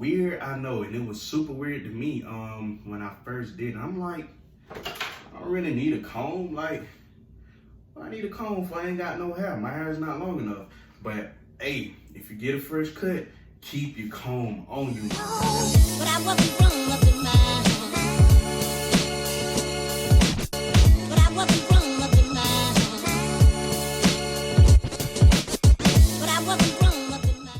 Weird, I know, and it was super weird to me when I first did it. I'm like, I don't really need a comb. Like, I need a comb if I ain't got no hair. My hair is not long enough. But hey, if you get a fresh cut, keep your comb on you. But I wasn't wrong up in my But I wasn't wrong up in my But I wasn't wrong up in my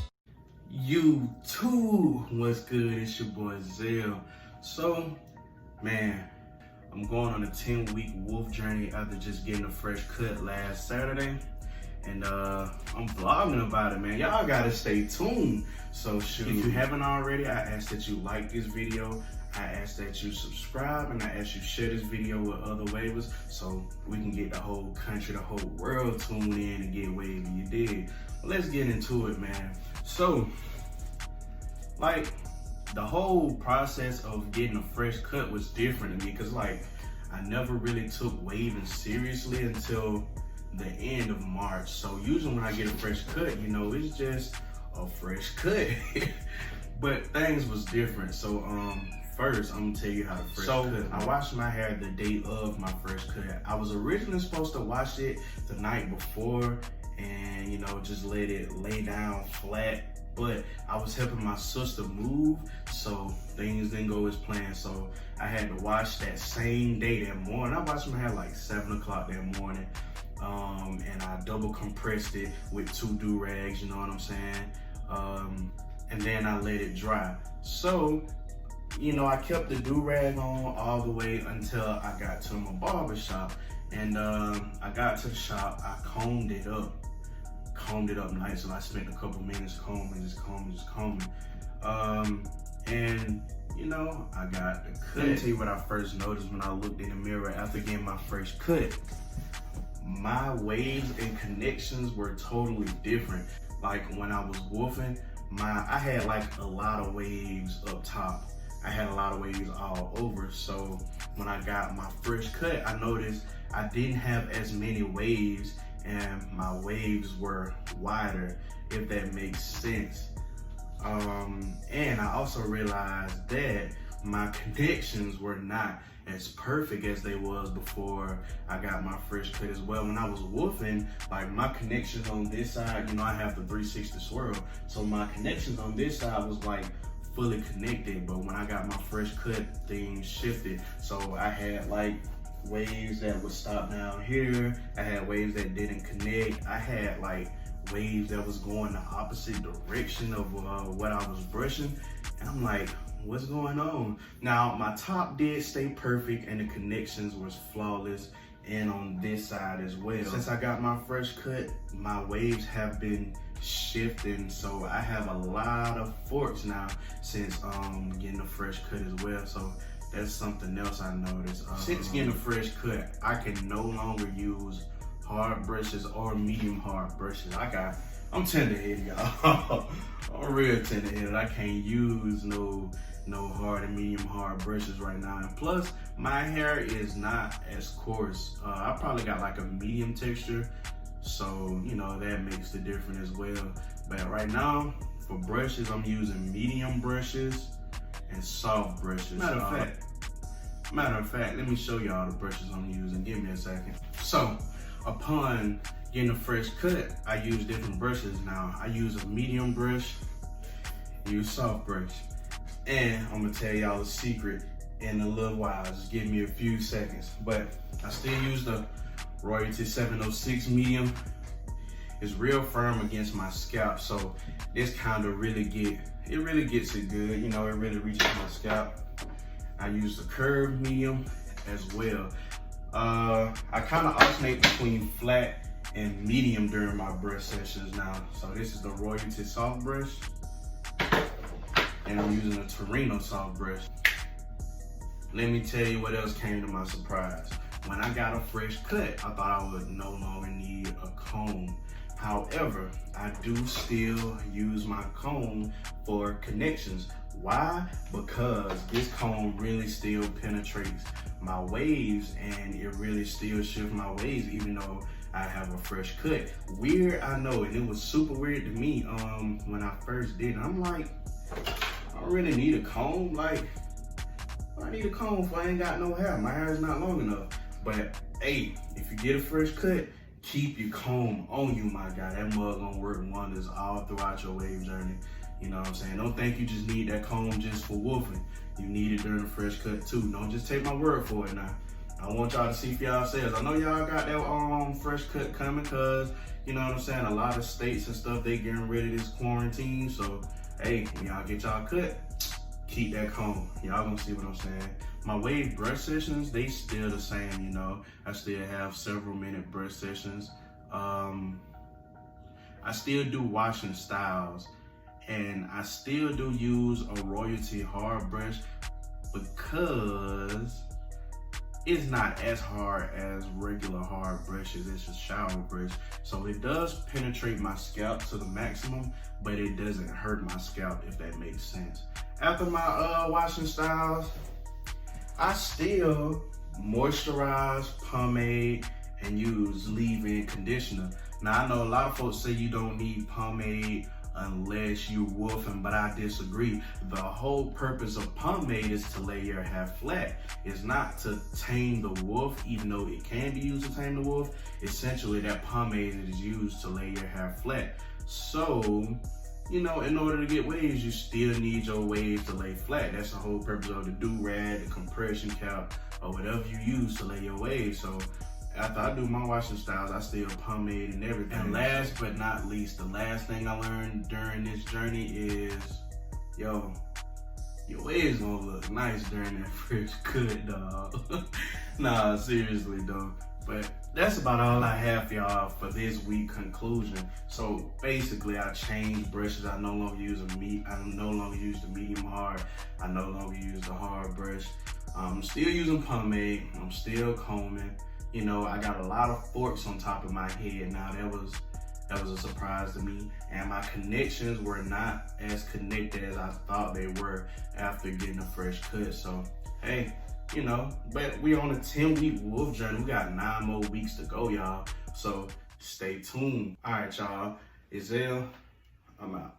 YouTube, what's good? It's your boy Zell. So, man, I'm going on a 10-week wolf journey after just getting a fresh cut last Saturday. And I'm vlogging about it, man. Y'all gotta stay tuned. So shoot, if you haven't already, I ask that you like this video. I ask that you subscribe, and I ask you share this video with other wavers so we can get the whole country, the whole world tuned in and get wavy, you dig? Well, let's get into it, man. So, like, the whole process of getting a fresh cut was different to me because, like, I never really took waving seriously until the end of March. So usually when I get a fresh cut, you know, it's just a fresh cut. But things was different. So first I'm gonna tell you how to fresh cut. I washed my hair the day of my fresh cut. I was originally supposed to wash it the night before and, you know, just let it lay down flat. But I was helping my sister move, so things didn't go as planned. So I had to wash that same day that morning. I washed my hair like 7 o'clock that morning. And I double compressed it with 2 durags, you know what I'm saying? And then I let it dry. So, you know, I kept the durag on all the way until I got to my barber shop. And I got to the shop, I combed it up nice, and I spent a couple minutes combing. And you know, I got the cut. Let me tell you what I first noticed when I looked in the mirror after getting my fresh cut. My waves and connections were totally different. Like when I was wolfing, I had like a lot of waves up top. I had a lot of waves all over. So when I got my fresh cut, I noticed I didn't have as many waves and my waves were wider, if that makes sense. And I also realized that my connections were not as perfect as they was before I got my fresh cut as well. When I was wolfing, like my connections on this side, you know, I have the 360 swirl. So my connections on this side was like fully connected, but when I got my fresh cut, things shifted. So I had like waves that would stop down here. I had waves that didn't connect. I had like waves that was going the opposite direction of what I was brushing. And I'm like, what's going on? Now, my top did stay perfect and the connections was flawless, and on this side as well. Since I got my fresh cut, my waves have been shifting, so I have a lot of forks now since getting a fresh cut as well. So that's something else I noticed. Since getting a fresh cut, I can no longer use hard brushes or medium hard brushes. I'm tender-headed, y'all. I'm real tender-headed. I can't use no hard and medium hard brushes right now. And plus, my hair is not as coarse. I probably got like a medium texture, so you know that makes the difference as well. But right now, for brushes, I'm using medium brushes and soft brushes. Matter of fact, let me show y'all the brushes I'm using. Give me a second. So, upon getting a fresh cut, I use different brushes now. I use a medium brush, use soft brush. And I'm gonna tell y'all a secret in a little while. Just give me a few seconds. But I still use the Royalty 706 medium. It's real firm against my scalp, so this kind of really gets it good. You know, it really reaches my scalp. I use the curved medium as well. I kind of alternate between flat and medium during my brush sessions now. So this is the Royalty soft brush, and I'm using a Torino soft brush. Let me tell you what else came to my surprise. When I got a fresh cut, I thought I would no longer need a comb. However, I do still use my comb for connections. Why? Because this comb really still penetrates my waves, and it really still shifts my waves even though I have a fresh cut. Weird, I know, and it was super weird to me when I first did it. I'm like, I don't really need a comb. Like, I need a comb if I ain't got no hair. My hair is not long enough. But hey, if you get a fresh cut, keep your comb on you, my guy. That mug gonna work wonders all throughout your wave journey. You know what I'm saying? Don't think you just need that comb just for woofing. You need it during the fresh cut too. Don't just take my word for it now. I want y'all to see for yourselves. I know y'all got that fresh cut coming, cause you know what I'm saying, a lot of states and stuff, they getting rid of this quarantine. So hey, when y'all get y'all cut, keep that comb. Y'all gonna see what I'm saying. My wave brush sessions, they still the same, you know. I still have several minute brush sessions. I still do washing styles, and I still do use a royalty hard brush because it's not as hard as regular hard brushes. It's a shower brush. So it does penetrate my scalp to the maximum, but it doesn't hurt my scalp, if that makes sense. After my washing styles, I still moisturize, pomade, and use leave-in conditioner. Now I know a lot of folks say you don't need pomade unless you're woofing, but I disagree. The whole purpose of pomade is to lay your hair flat. It's not to tame the woof, even though it can be used to tame the woof. Essentially, that pomade is used to lay your hair flat. So, you know, in order to get waves, you still need your waves to lay flat. That's the whole purpose of the do-rag, the compression cap, or whatever you use to lay your waves. So after I do my washing styles, I still pomade and everything. And last but not least, the last thing I learned during this journey is, yo, your waves gonna look nice during that fresh cut, dog. Nah, seriously, though. But that's about all I have for y'all for this week conclusion. So basically, I changed brushes. I no longer use the medium hard. I no longer use the hard brush. I'm still using pomade. I'm still combing. You know, I got a lot of forks on top of my head now. That was a surprise to me. And my connections were not as connected as I thought they were after getting a fresh cut. So, hey, you know, but we on a 10-week wolf journey. We got 9 more weeks to go, y'all. So stay tuned. All right, y'all. Izelle, I'm out.